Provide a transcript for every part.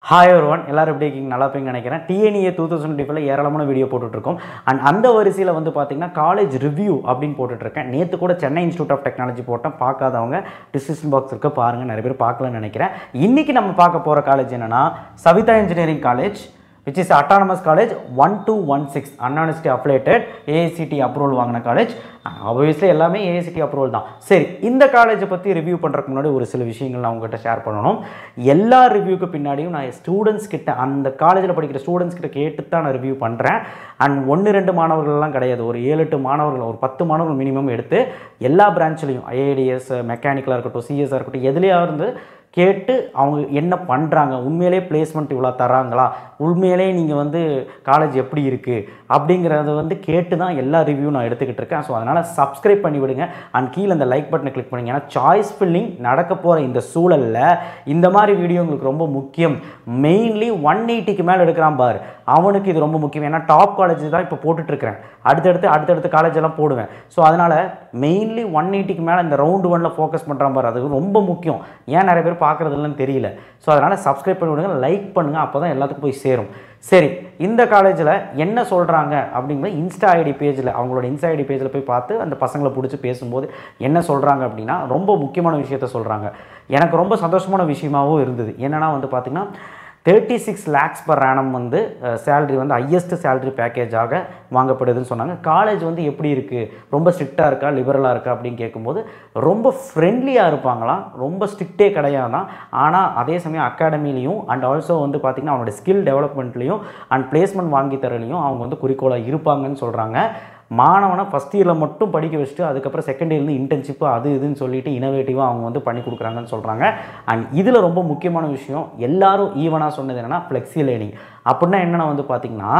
Hi everyone, எல்லாரும் எப்படி இருக்கீங்க? நல்லா இருப்பீங்கன்னு நினைக்கிறேன். டிஎன்இஏ 2025 ஏராளமான வீடியோ போட்டுட்ருக்கோம். அண்ட் அந்த வரிசையில் வந்து பார்த்தீங்கன்னா காலேஜ் ரிவ்யூ அப்படின்னு போட்டுட்ருக்கேன். நேற்று கூட சென்னை இன்ஸ்டியூட் ஆஃப் டெக்னாலஜி போட்டேன். பார்க்காதவங்க டிஸ்கிரிப்ஷன் பாக்ஸ் இருக்க பாருங்கள். நிறைய பேர் பார்க்கலன்னு நினைக்கிறேன். இன்றைக்கி நம்ம பார்க்க போகிற காலேஜ் என்னென்னா Savitha engineering college, which is autonomous college 1216 unanimously affiliated AICTE approval வாங்கின காலேஜ். obviously எல்லாமே AICTE approval தான். சரி, இந்த காலேஜை பற்றி ரிவ்யூ பண்ணுறதுக்கு முன்னாடி ஒரு சில விஷயங்கள் நான் உங்கள்கிட்ட ஷேர் பண்ணணும். எல்லா ரிவ்யூக்கு பின்னாடியும் நான் ஸ்டூடெண்ட்ஸ் கிட்ட, அந்த காலேஜில் படிக்கிற ஸ்டூடெண்ட்ஸ் கிட்ட கேட்டு தான் நான் ரிவ்யூ பண்ணுறேன். அண்ட் 1-2 மாணவர்கள்லாம் கிடையாது, ஒரு 7-8 மாணவர்கள், ஒரு 10 மாணவர்கள் மினிமம் எடுத்து எல்லா பிரான்ச்லையும் ஐஏடிஎஸ், மெக்கானிக்கலாக இருக்கட்டும், சிஎஸ்ஸாக இருக்கட்டும், எதுலேயாவது இருந்து கேட்டு அவங்க என்ன பண்ணுறாங்க, உண்மையிலே பிளேஸ்மெண்ட் இவ்வளோ தராங்களா, உண்மையிலே நீங்கள் வந்து காலேஜ் எப்படி இருக்குது அப்படிங்கிறத வந்து கேட்டு தான் எல்லா ரிவ்யூ நான் எடுத்துக்கிட்டு இருக்கேன். ஸோ அதனால் சப்ஸ்கிரைப் பண்ணி விடுங்க. அண்ட் கீழே அந்த லைக் பட்டனை கிளிக் பண்ணுங்க. ஏன்னா சாய்ஸ் ஃபில்லிங் நடக்க போகிற இந்த சூழலில் இந்த மாதிரி வீடியோ உங்களுக்கு ரொம்ப முக்கியம். மெயின்லி 180க்கு மேலே எடுக்கிறான் பார், அவனுக்கு இது ரொம்ப முக்கியம். ஏன்னா டாப் காலேஜ் தான் இப்போ போட்டுட்ருக்கிறேன், அடுத்தடுத்து காலேஜ் எல்லாம் போடுவேன். ஸோ அதனால் மெயின்லி 180க்கு மேலே இந்த ரவுண்டு 1ல் ஃபோக்கஸ் பண்ணுறான் பார், அது ரொம்ப முக்கியம். ஏன் நிறைய பேர் பார்க்குறது இல்லைன்னு தெரியல. ஸோ அதனால் சப்ஸ்கிரைப் பண்ணி விடுங்க, லைக் பண்ணுங்கள், அப்போ தான் எல்லாத்துக்கும் போய் சேரும். சரி, இந்த காலேஜில் என்ன சொல்கிறாங்க அப்படிங்கிற இன்ஸ்டா ஐடி பேஜில், அவங்களோட இன்ஸ்டா ஐடி பேஜில் போய் பார்த்து அந்த பசங்களை பிடிச்சி பேசும்போது என்ன சொல்கிறாங்க அப்படின்னா ரொம்ப முக்கியமான விஷயத்த சொல்கிறாங்க. எனக்கு ரொம்ப சந்தோஷமான விஷயமாகவும் இருந்தது. என்னென்னா வந்து பார்த்திங்கன்னா 36 lakhs per annum வந்து சேலரி வந்து ஹையஸ்ட் சேலரி பேக்கேஜாக வாங்கப்படுதுன்னு சொன்னாங்க. காலேஜ் வந்து எப்படி இருக்குது, ரொம்ப ஸ்ட்ரிக்டாக இருக்கா, லிபரலாக இருக்கா அப்படின்னு கேட்கும்போது ரொம்ப ஃப்ரெண்ட்லியாக இருப்பாங்களாம், ரொம்ப ஸ்ட்ரிக்டே கிடையாதான். ஆனால் அதே சமயம் அகாடமிலையும் அண்ட் ஆல்சோ வந்து பார்த்திங்கன்னா அவனோட ஸ்கில் டெவலப்மெண்ட்லேயும் அண்ட் பிளேஸ்மெண்ட் வாங்கி தரலையும் அவங்க வந்து குறிக்கோளாக இருப்பாங்கன்னு சொல்கிறாங்க. மாணவனை ஃபஸ்ட் இயரில் மட்டும் படிக்க வச்சுட்டு அதுக்கப்புறம் செகண்ட் இயர்லேருந்து இன்டர்ன்ஷிப்பு அது இதுன்னு சொல்லிட்டு இனோவேட்டிவாக அவங்க வந்து பண்ணி கொடுக்குறாங்கன்னு சொல்கிறாங்க. அண்ட் இதில் ரொம்ப முக்கியமான விஷயம் எல்லாரும் ஈவனாக சொன்னது என்னென்னா ஃப்ளெக்ஸி லேர்னிங். அப்படின்னா என்னென்னா வந்து பார்த்திங்கன்னா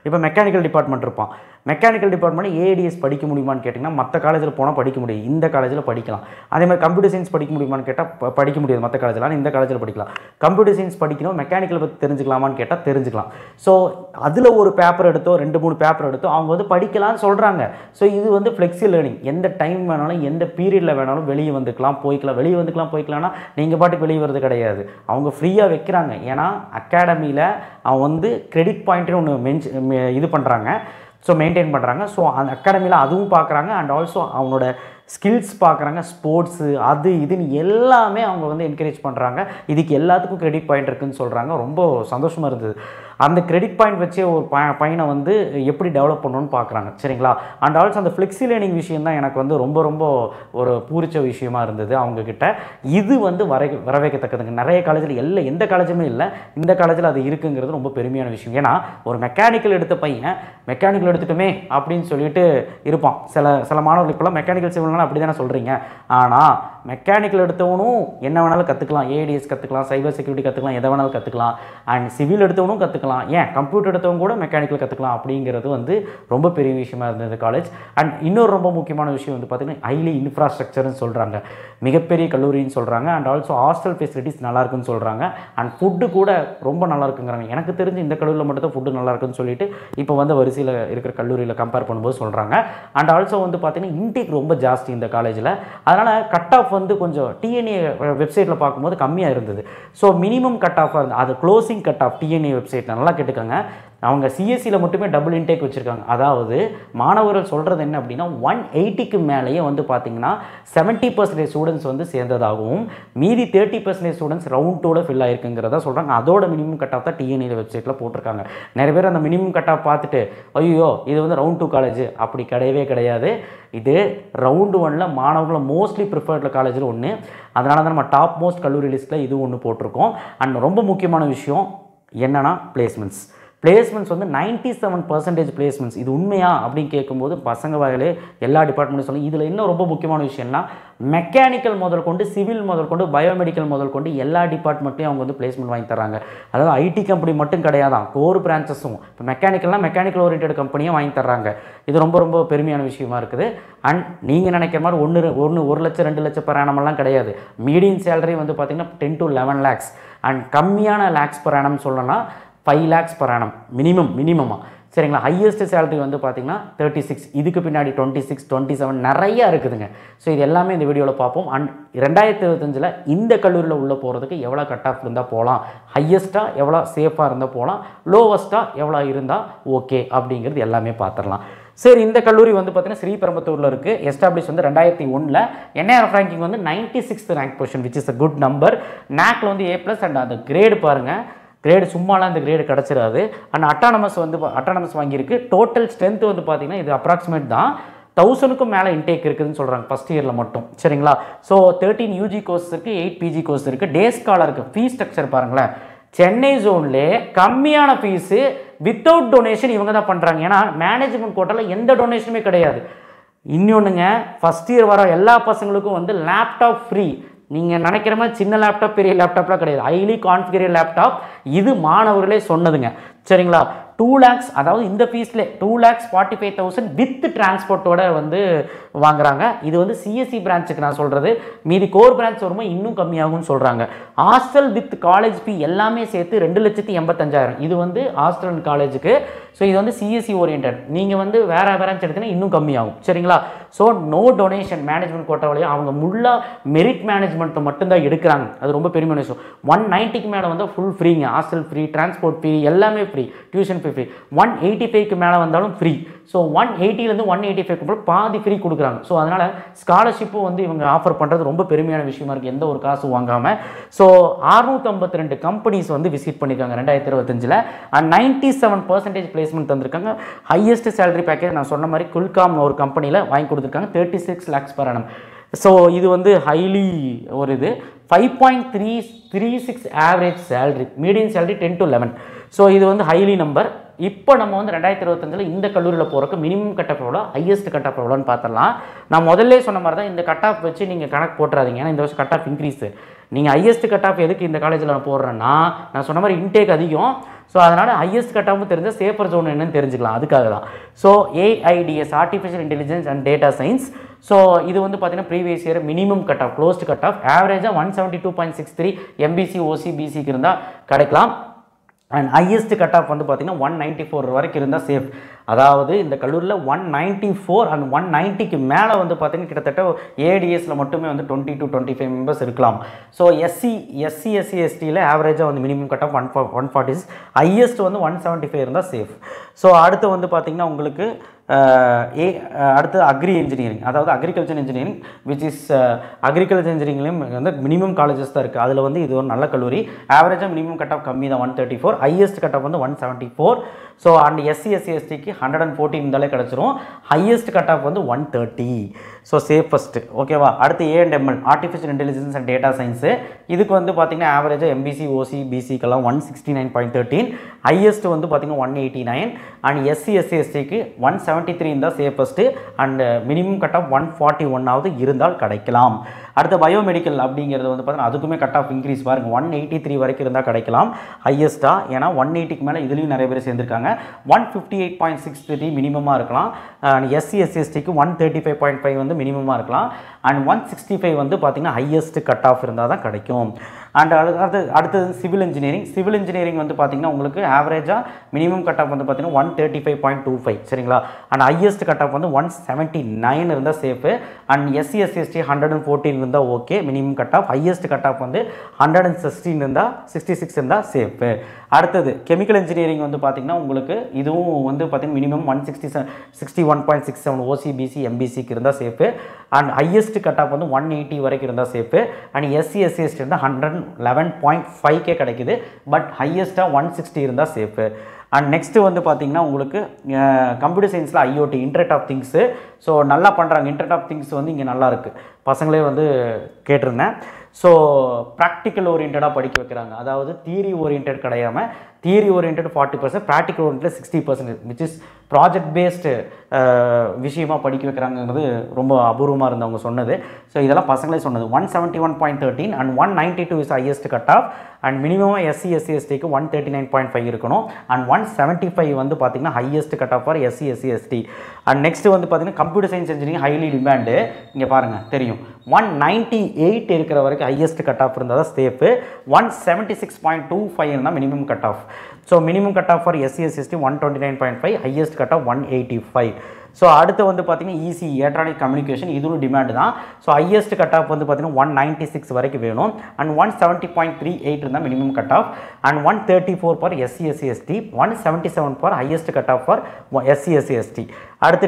இப்போ மெக்கானிக்கல் டிபார்ட்மெண்ட் இருப்பான், மெக்கானிக்கல் டிபார்ட்மெண்ட் ஏடிஎஸ் படிக்க முடியுமான்னு கேட்டிங்கன்னா மற்ற காலேஜில் போனால் படிக்க முடியும், இந்த காலேஜில் படிக்கலாம். அதே மாதிரி கம்ப்யூட்டர் சயின்ஸ் படிக்க முடியுமான்னு கேட்டால் படிக்க முடியாது மற்ற காலேஜில், ஆனால் இந்த காலேஜில் படிக்கலாம். கம்ப்யூட்டர் சயின்ஸ் படிக்கணும், மெக்கானிக்கல் பற்றி தெரிஞ்சுக்கலாமான்னு கேட்டால் தெரிஞ்சுக்கலாம். ஸோ அதில் ஒரு பேப்பர் எடுத்தோ 2-3 பேப்பர் எடுத்தோ அவங்க வந்து படிக்கலாம்னு சொல்கிறாங்க. ஸோ இது வந்து ஃப்ளெக்ஸி லேர்னிங். எந்த டைம் வேணாலும் எந்த பீரியடில் வேணாலும் வெளியே வந்துக்கலாம் போய்க்கலாம். வெளியே வந்துக்கலாம் போய்க்கலாம்னா நீங்கள் பாட்டுக்கு வெளியே வருது கிடையாது, அவங்க ஃப்ரீயாக வைக்கிறாங்க. ஏன்னா அகாடமியில் அவன் வந்து கிரெடிட் பாயிண்ட்னு ஒன்று இது பண்ணுறாங்க, ஸோ மெயின்டைன் பண்ணுறாங்க. ஸோ அந்த அகாடமியில் அதுவும் பார்க்குறாங்க அண்ட் ஆல்சோ அவனோட ஸ்கில்ஸ் பார்க்குறாங்க, ஸ்போர்ட்ஸு அது இதுன்னு எல்லாமே அவங்க வந்து என்கரேஜ் பண்ணுறாங்க. இதுக்கு எல்லாத்துக்கும் கிரெடிட் பாயிண்ட் இருக்குதுன்னு சொல்கிறாங்க. ரொம்ப சந்தோஷமாக இருந்தது. அந்த கிரெடிட் பாயிண்ட் வச்சே ஒரு பையனை வந்து எப்படி டெவலப் பண்ணணும்னு பார்க்குறாங்க. சரிங்களா? அண்ட் ஆல்சோ அந்த ஃப்ளெக்ஸி லேர்னிங் விஷயம் தான் எனக்கு வந்து ரொம்ப ரொம்ப ஒரு பூரிச்ச விஷயமா இருந்தது அவங்கக்கிட்ட. இது வந்து வரவேற்கத்தக்கதுங்க. நிறைய காலேஜில் எந்த காலேஜுமே இல்லை, இந்த காலேஜில் அது இருக்குங்கிறது ரொம்ப பெருமையான விஷயம். ஏன்னா ஒரு மெக்கானிக்கல் எடுத்த பையன் மெக்கானிக்கல் எடுத்துட்டுமே அப்படின்னு சொல்லிட்டு இருப்பான். சில மாணவர்கள் இப்போலாம் மெக்கானிக்கல் சிவில் அப்படி தானே சொல்கிறீங்க. ஆனால் மெக்கானிக்கல் எடுத்தவனும் என்ன வேணாலும் கற்றுக்கலாம், ஏடிஎஸ் கற்றுக்கலாம், சைபர் செக்யூரிட்டி கற்றுக்கலாம், எதை வேணாலும் கற்றுக்கலாம். அண்ட் சிவில் எடுத்தவனும் கற்றுக்கலாம், ஏன் கம்ப்யூட்டர் எடுத்தவங்க கூட மெக்கானிக்கல் கற்றுக்கலாம். அப்படிங்கிறது வந்து ரொம்ப பெரிய விஷயமா இருந்தது காலேஜ். அண்ட் இன்னொரு ரொம்ப முக்கியமான விஷயம் வந்து பார்த்திங்கன்னா ஹைலி இன்ஃப்ராஸ்ட்ரக்சர்னு சொல்கிறாங்க, மிகப்பெரிய கல்லூரின்னு சொல்கிறாங்க. அண்ட் ஆல்சோ ஹாஸ்டல் ஃபெசிலிட்டிஸ் நல்லா இருக்குன்னு சொல்கிறாங்க. அண்ட் ஃபுட்டு கூட ரொம்ப நல்லா இருக்குங்கிறாங்க. எனக்கு தெரிஞ்சு இந்த கல்லூரியில் மட்டும் தான் ஃபுட்டு நல்லா இருக்குன்னு சொல்லிட்டு இப்போ வந்து வரிசையில் இருக்கிற கல்லூரியில் கம்பேர் பண்ணும்போது சொல்கிறாங்க. அண்ட் ஆல்சோ வந்து பார்த்திங்கன்னா இன்டேக் ரொம்ப ஜாஸ்தி இந்த காலேஜில். அதனால் கட் ஆஃப் வந்து கொஞ்சம் டிஎன்ஏ வெப்சைட்டில் பார்க்கும்போது கம்மியாக இருந்தது. ஸோ மினிமம் கட் ஆஃபாக இருந்தது, அது க்ளோசிங் கட் ஆஃப் டிஎன்ஏ வெப்சைட்டில் நல்லா கேட்டுக்கோங்க. அவங்க சிஎஸ்சியில் மட்டுமே டபுள் இன்டேக் வச்சுருக்காங்க. அதாவது மாணவர்கள் சொல்கிறது என்ன அப்படின்னா 180க்கு மேலேயே வந்து பார்த்திங்கன்னா 70% ஸ்டூடெண்ட்ஸ் வந்து சேர்ந்ததாகவும் மீதி 30% ஸ்டூடெண்ட்ஸ் ரவுண்ட் 2ல் ஃபில் ஆகிருக்குங்கிறதா சொல்கிறாங்க. அதோட மினிமம் கட் ஆஃப் தான் டிஎன்ஏ வெப்சைட்டில் போட்டிருக்காங்க. நிறைய பேர் அந்த மினிமம் கட் ஆஃப் பார்த்துட்டு ஐயோ இது வந்து ரவுண்ட் 2 காலேஜ், அப்படி கிடையவே கிடையாது. இது ரவுண்டு 1ல் மாணவர்களை மோஸ்ட்லி ப்ரிஃபர்டு காலேஜில் ஒன்று. அதனால தான் நம்ம டாப் மோஸ்ட் கல்லூரி லிஸ்ட்டில் இது ஒன்று போட்டிருக்கோம். அண்ட் ரொம்ப முக்கியமான விஷயம் என்னென்னா பிளேஸ்மெண்ட்ஸ் வந்து 97% பிளேஸ்மெண்ட்ஸ். இது உண்மையா அப்படின்னு கேட்கும்போது பசங்க வகையிலே எல்லா டிபார்ட்மெண்ட்டும் சொல்லி. இதில் இன்னும் ரொம்ப முக்கியமான விஷயம்னா மெக்கானிக்கல் முதல் கொண்டு சிவில் முதல் கொண்டு பயோமெடிக்கல் முதல் கொண்டு எல்லா டிபார்ட்மெண்ட்லையும் அவங்க வந்து பிளேஸ்மெண்ட் வாங்கி தராங்க. அதாவது ஐடி கம்பெனி மட்டும் கிடையாதான், கோர் பிரான்ச்சஸும் இப்போ மெக்கானிக்கல் ஓரியன்ட் கம்பெனியும் வாங்கி தர்றாங்க. இது ரொம்ப ரொம்ப பெருமையான விஷயமா இருக்குது. அண்ட் நீங்கள் நினைக்கிற மாதிரி 1 லட்சம் 2 லட்சம் per annum எல்லாம் கிடையாது. மீடியம் சேலரி வந்து பார்த்திங்கன்னா 10 to 11 lakhs. அண்ட் கம்மியான லேக்ஸ் per annum சொல்லணும்னா 5 lakhs per annum மினிமமாக. சரிங்களா. ஹையஸ்ட் சேலரி வந்து பார்த்தீங்கன்னா 36, இதுக்கு பின்னாடி 26, 27 நிறையா இருக்குதுங்க. ஸோ இது எல்லாமே இந்த வீடியோவில் பார்ப்போம். அண்ட் 2025 இந்த கல்லூரியில் உள்ளே போகிறதுக்கு எவ்வளோ கட் ஆஃப் இருந்தால் போகலாம், ஹையஸ்ட்டாக எவ்வளோ சேஃபாக இருந்தால் போகலாம், லோவஸ்ட்டாக எவ்வளோ இருந்தால் ஓகே அப்படிங்கிறது எல்லாமே பார்த்துடலாம். சரி, இந்த கல்லூரி வந்து பார்த்தீங்கன்னா ஸ்ரீபெரும்புத்தூரில் இருக்குது. எஸ்டாப்ளிஷ் வந்து 2001. NIRF ரேங்கிங் வந்து 96th rank position, which is a good number. NACல வந்து A+. அண்ட் அந்த கிரேடு பாருங்கள், கிரேடு சும்மாலாம் இந்த கிரேடு கிடச்சிடாது. அண்ட் அட்டானமஸ் வாங்கியிருக்கு. டோட்டல் ஸ்ட்ரென்த் வந்து பார்த்தீங்கன்னா இது அப்ராக்சிமேட் தான், 1000க்கும் மேலே இன்டேக் இருக்குதுன்னு சொல்கிறாங்க ஃபஸ்ட் இயரில் மட்டும். சரிங்களா. ஸோ 13 UG கோர்ஸ் இருக்குது, 8 PG கோர்ஸ் இருக்குது, டே ஸ்காலர் இருக்குது. ஃபீஸ் ஸ்ட்ரக்சர் பாருங்களேன், சென்னை ஜோன்லே கம்மியான ஃபீஸு வித்தவுட் டொனேஷன் இவங்க தான் பண்ணுறாங்க. ஏன்னா மேனேஜ்மெண்ட் கோட்டாவில் எந்த டொனேஷனுமே கிடையாது. இன்னொன்றுங்க, ஃபஸ்ட் இயர் வர எல்லா பசங்களுக்கும் வந்து லேப்டாப் ஃப்ரீ. நீங்கள் நினைக்கிற மாதிரி சின்ன லேப்டாப் பெரிய லேப்டாப்லாம் கிடையாது, ஹைலி கான்ஃபிகரபிள் லேப்டாப். இது மாணவர்களே சொன்னதுங்க. சரிங்களா. 2 lakhs, அதாவது இந்த ஃபீஸில் 2,45,000 வித் டிரான்ஸ்போர்ட்டோட வந்து வாங்குறாங்க. இது வந்து சிஎஸ்சி பிரான்ச்சுக்கு நான் சொல்கிறது. மீதி கோர் பிரான்ச் வரும்போது இன்னும் கம்மியாகும்னு சொல்கிறாங்க. ஹாஸ்டல் வித் காலேஜ் ஃபீ எல்லாமே சேர்த்து 2,85,000. இது வந்து ஹாஸ்டல் அண்ட் காலேஜுக்கு. ஸோ இது வந்து சிஎஸ்சி ஓரியன்ட். நீங்கள் வந்து வேறு பிரான்ச் எடுத்தீங்கன்னா இன்னும் கம்மியாகும். சரிங்களா. ஸோ நோ டொனேஷன் மேனேஜ்மெண்ட் கோட்டாவிலையும் அவங்க முல்லாக மெரிட் மேனேஜ்மெண்ட்டை மட்டும்தான் எடுக்கிறாங்க. அது ரொம்ப பெருமையான விஷயம். 190க்கு மேலே வந்து ஃபுல் ஃப்ரீங்க. ஹாஸ்டல் ஃப்ரீ, டிரான்ஸ்போர்ட் ஃப்ரீ, எல்லாமே ஃப்ரீ, டியூஷன் ஃப்ரீ. 185க்கு மேலே வந்தாலும் ஃப்ரீ. ஸோ 180லேருந்து 185க்கு பாதி ஃப்ரீ கொடுக்குறாங்க. ஸோ அதனால் ஸ்காலர்ஷிப்பும் வந்து இவங்க ஆஃபர் பண்ணுறது ரொம்ப பெருமையான விஷயமா இருக்குது, எந்த ஒரு காசும் வாங்காமல். ஸோ 652 கம்பெனிஸ் வந்து விசிட் பண்ணியிருக்காங்க 2025. அண்ட் 97% பிளேஸ்மெண்ட் தந்திருக்காங்க. ஹையஸ்ட் சேலரி பேக்கேஜ் நான் சொன்ன மாதிரி குல்காம் ஒரு கம்பெனியில் வாங்கி கொடுத்துருக்காங்க, 36 lakhs per annum. ஸோ இது வந்து ஹைலி ஒரு இது 5.336 average salary, medium salary 10 to 11. So இது வந்து ஹைலி நம்பர். இப்போ நம்ம வந்து 2025 இந்த கல்லூரியில் போகிறக்கு மினிமம் கட் ஆஃப் எவ்வளோ, ஹையஸ்ட் கட் ஆஃப் எவ்வளோன்னு பார்த்துடலாம். நான் முதல்ல சொன்ன மாதிரி தான், இந்த கட் ஆஃப் வச்சு நீங்கள் கணக்கு போட்டுறாதீங்க. ஏன்னா இந்த வருஷம் கட் ஆஃப் இன்க்ரீஸ். நீங்கள் ஹையஸ்ட் கட் ஆஃப் எதுக்கு இந்த காலேஜில் நான் போடுறேன்னா, நான் சொன்ன மாதிரி இன்டேக் அதிகம். ஸோ அதனால் ஹையஸ்ட் கட் ஆஃப் தெரிஞ்சால் சேஃபர் ஜோன் என்னன்னு தெரிஞ்சுக்கலாம், அதுக்காக தான். So AIDS, artificial intelligence and data science. So இது வந்து பார்த்தீங்கன்னா previous year minimum cut of, closed cut off ஆவரேஜாக 172.63 MBC OC BCக்கு இருந்தால் கிடைக்கலாம். அண்ட் ஹையஸ்ட் கட் ஆஃப் வந்து பார்த்தீங்கன்னா 194 வரைக்கும் இருந்தால் சேஃப். அதாவது இந்த கல்லூரியில் 194 அண்ட் 190க்கு மேலே வந்து பார்த்தீங்கன்னா கிட்டத்தட்ட ADSல மட்டுமே வந்து 20 to 25 மெம்பர்ஸ் இருக்கலாம். ஸோ SC SC STயில் ஆவரேஜாக வந்து மினிமம் கட் ஆஃப் 146, ஹையஸ்ட் வந்து 175 இருந்தால் சேஃப். ஸோ அடுத்து வந்து பார்த்தீங்கன்னா உங்களுக்கு அடுத்து அக்ரி இன்ஜினியரிங், அதாவது agriculture engineering, which is agriculture இன்ஜினியரிங்லேயும் வந்து மினிமம் காலேஜஸ் தான் இருக்குது. அதில் வந்து இது ஒரு நல்ல கல்லூரி. ஆவரேஜாக மினிமம் கட் ஆஃப் கம்மி தான், 134. ஹையஸ்ட் கட் ஆஃப் வந்து 174. ஸோ அண்ட் SC STக்கு 114 இருந்தாலே கிடச்சிரும். ஹையஸ்ட் கட் ஆஃப் வந்து 130. So safest. ஓகேவா. அடுத்து A&ML, artificial intelligence and data science. இதுக்கு வந்து பார்த்தீங்கன்னா ஆவரேஜாக MBC OC BCக்கெல்லாம் 169.13, ஹையஸ்ட் வந்து பார்த்தீங்கன்னா 189. அண்ட் SC STக்கு 173 இருந்தால் safest. And minimum cut of 141 இருந்தால் கிடைக்கலாம். அடுத்து பயோமெடிக்கல் அப்படிங்கிறது வந்து பார்த்தீங்கன்னா அதுக்குமே கட் ஆஃப் இன்க்ரீஸ் பாருங்கள், 183 வரைக்கும் இருந்தால் கிடைக்கலாம் ஹையஸ்ட்டாக. ஏன்னா 180க்கு மேலே இதுலேயும் நிறைய பேர் சேர்ந்துருக்காங்க. 158.63 மினிமமாக இருக்கலாம். அண்ட் SC STக்கு 135.5 வந்து மினிமமாக இருக்கலாம். அண்ட் 165 வந்து பார்த்தீங்கன்னா ஹையஸ்ட் கட் ஆஃப் இருந்தால் தான் கிடைக்கும். அண்ட் அடுத்தது சிவில் இன்ஜினியரிங் வந்து பார்த்தீங்கன்னா உங்களுக்கு ஆவரேஜாக மினிமம் கட் ஆஃப் வந்து பார்த்தீங்கன்னா 135.25. சரிங்களா. அண்ட் ஹையஸ்ட் கட் ஆஃப் வந்து 179 இருந்தால் சேஃபு. அண்ட் SC ST 114 இருந்தால் okay minimum cut of. Highest cut of வந்து 116 இருந்தால் 66 இருந்தால் சேஃபு. அடுத்தது கெமிக்கல் இன்ஜினியரிங் வந்து பார்த்தீங்கன்னா உங்களுக்கு இதுவும் வந்து பார்த்தீங்கன்னா மினிமம் 61.67 OC BC MBCக்கு இருந்தால் safe. And highest cut of வந்து 180 வரைக்கும் இருந்தால் சேஃபு. அண்ட் SC ST இருந்தால் 111.5K கிடைக்குது. பட் ஹையஸ்ட்டாக 160 இருந்தால் சேஃபு. அண்ட் நெக்ஸ்ட்டு வந்து பார்த்தீங்கன்னா உங்களுக்கு கம்ப்யூட்டர் சயின்ஸில் IoT, internet of things. So நல்லா பண்ணுறாங்க. இன்டர்நெட் ஆஃப் திங்ஸ் வந்து இங்கே நல்லா இருக்குது, பசங்களே வந்து கேட்டிருந்தேன். ஸோ ப்ராக்டிக்கல் ஓரியன்டாக படிக்க வைக்கிறாங்க. அதாவது தியரி ஓரியன்ட் கிடையாமல் theory orient 40%, practical orient 60%, which is project based விஷயமாக படிக்க வைக்கிறாங்கிறது ரொம்ப அபூர்வமாக இருந்தவங்க சொன்னது. ஸோ இதெல்லாம் பசங்களே சொன்னது. 171.13 and 192 is highest cut off. And மினிமமாக SC STக்கு 139.5 இருக்கணும். அண்ட் 175 வந்து பார்த்தீங்கன்னா highest cut off for SC ST. And next வந்து பார்த்தீங்கன்னா computer science engineering highly demand. இங்கே பாருங்கள் தெரியும், தெரியும். 198 இருக்கிற வரைக்கும் ஹையஸ்ட் கட் ஆஃப் இருந்தால் தான் சேஃபு. 176.25 இருந்தால் minimum cut off. So minimum cut off for SC ST 129.5, highest cut of 185. So அடுத்து வந்து பார்த்தீங்கன்னா ECE எலக்ட்ரானிக் கம்யூனிகேஷன், இதுவும் டிமாண்ட் தான். ஸோ ஹையஸ்ட் கட் ஆஃப் வந்து பார்த்தீங்கன்னா 196 வரைக்கும் வேணும். அண்ட் 170.38 இருந்தால் minimum cut off. And 134 for SC ST, 177 for highest cut off for SC ST. அடுத்து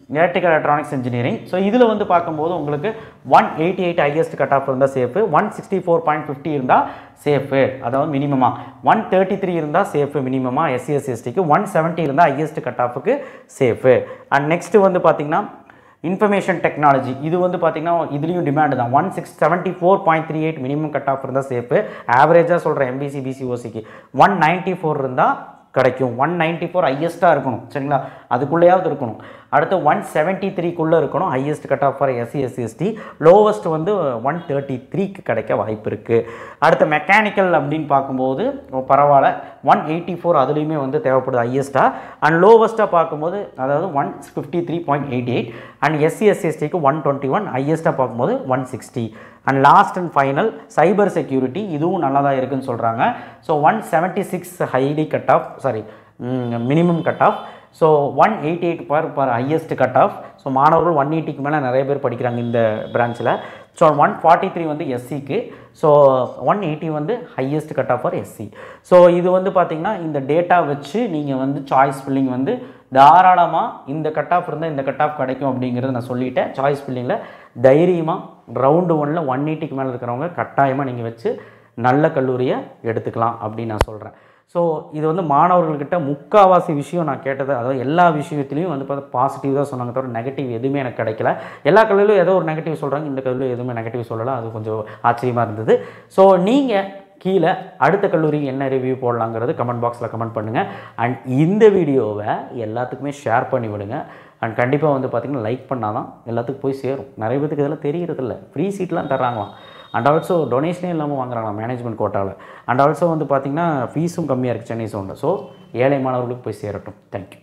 EEE electrical electronics engineering. So இதில் வந்து பார்க்கும்போது உங்களுக்கு 188 ஹையஸ்ட் கட் ஆஃப் இருந்தால் சேஃபு. 164.50 இருந்தால் சேஃபு, அதாவது மினிமமாக. 133 இருந்தால் சேஃபு மினிமமாக SC STக்கு. 170 இருந்தால் ஹையஸ்ட் கட் ஆஃபுக்கு சேஃபு. அண்ட் நெக்ஸ்ட்டு வந்து பார்த்திங்கன்னா இன்ஃபர்மேஷன் டெக்னாலஜி, இது வந்து பார்த்திங்கன்னா இதுலேயும் டிமாண்டு தான். 174.38 மினிமம் கட் ஆஃப் இருந்தால் சேஃபு. ஆவரேஜாக சொல்கிறேன் MBC BC OCக்கு 194 இருந்தால் கிடைக்கும். 194 ஹையஸ்ட்டாக இருக்கணும், சரிங்களா, அதுக்குள்ளேயாவது இருக்கணும். அடுத்து 173க்குள்ளே இருக்கணும் highest cut off for SC ST. Lowest வந்து 133க்கு கிடைக்க வாய்ப்பு இருக்குது. அடுத்து மெக்கானிக்கல் அப்படின்னு பார்க்கும்போது பரவாயில்ல, 184 அதுலேயுமே வந்து தேவைப்படுது ஹையஸ்ட்டாக. அண்ட் லோவஸ்ட்டாக பார்க்கும்போது அதாவது 153.88. அண்ட் SC STக்கு 121, ஹையஸ்ட்டாக பார்க்கும்போது 160. And last and final cyber security, இதுவும் நல்லா தான் இருக்குதுன்னு சொல்கிறாங்க. So 176 highly cut off, sorry minimum cut off. So 188 per highest cut off. So மாணவர்கள் 180க்கு மேலே நிறைய பேர் படிக்கிறாங்க இந்த பிரான்ச்சில். ஸோ 143 வந்து SCக்கு. ஸோ 180 வந்து highest cut off for SC. So இது வந்து பார்த்திங்கன்னா இந்த டேட்டா வச்சு நீங்கள் வந்து சாய்ஸ் ஃபில்லிங் வந்து தாராளமாக இந்த கட் ஆஃப் இருந்தால் இந்த கட் ஆஃப் கிடைக்கும் அப்படிங்கிறத நான் சொல்லிட்டேன். சாய்ஸ் ஃபில்லிங்கில் தைரியமாக ரவுண்டு 1ல் 180க்கு மேலே இருக்கிறவங்க கட்டாயமாக நீங்கள் வச்சு நல்ல கல்லூரியை எடுத்துக்கலாம் அப்படின்னு நான் சொல்கிறேன். ஸோ இது வந்து மாணவர்கள்கிட்ட முக்கால்வாசி விஷயம் நான் கேட்டது, அதாவது எல்லா விஷயத்துலையும் வந்து பார்த்தா பாசிட்டிவ் தான் சொன்னாங்க, தவிர நெகட்டிவ் எதுவுமே எனக்கு கிடைக்கல. எல்லா கல்லூரியிலும் ஏதோ ஒரு நெகட்டிவ் சொல்கிறாங்க, இந்த கல்லூரியில் எதுவுமே நெகட்டிவ் சொல்லலை. அது கொஞ்சம் ஆச்சரியமாக இருந்தது. ஸோ நீங்கள் கீழே அடுத்த கல்லூரிக்கு என்ன ரிவ்யூ போடலாங்கிறது கமெண்ட் பாக்ஸில் கமெண்ட் பண்ணுங்கள். அண்ட் இந்த வீடியோவை எல்லாத்துக்குமே ஷேர் பண்ணி விடுங்க. அண்ட் கண்டிப்பாக வந்து பார்த்திங்கன்னா லைக் பண்ணால் தான் எல்லாத்துக்கும் போய் சேரும். நிறைய பேருக்கு இதெல்லாம் தெரியறதில்ல. ஃப்ரீ சீட்லாம் தர்றாங்களாம். அண்ட் ஆல்சோ டொனேஷனே இல்லாமல் வாங்குறாங்களாம் மேனேஜ்மெண்ட் கோட்டாவில். அண்ட் ஆல்சோ வந்து பார்த்திங்கன்னா ஃபீஸும் கம்மியாக இருக்குது சென்னை சோனில். ஸோ ஏழை மாணவர்களுக்கு போய் சேரட்டும். தேங்க்யூ.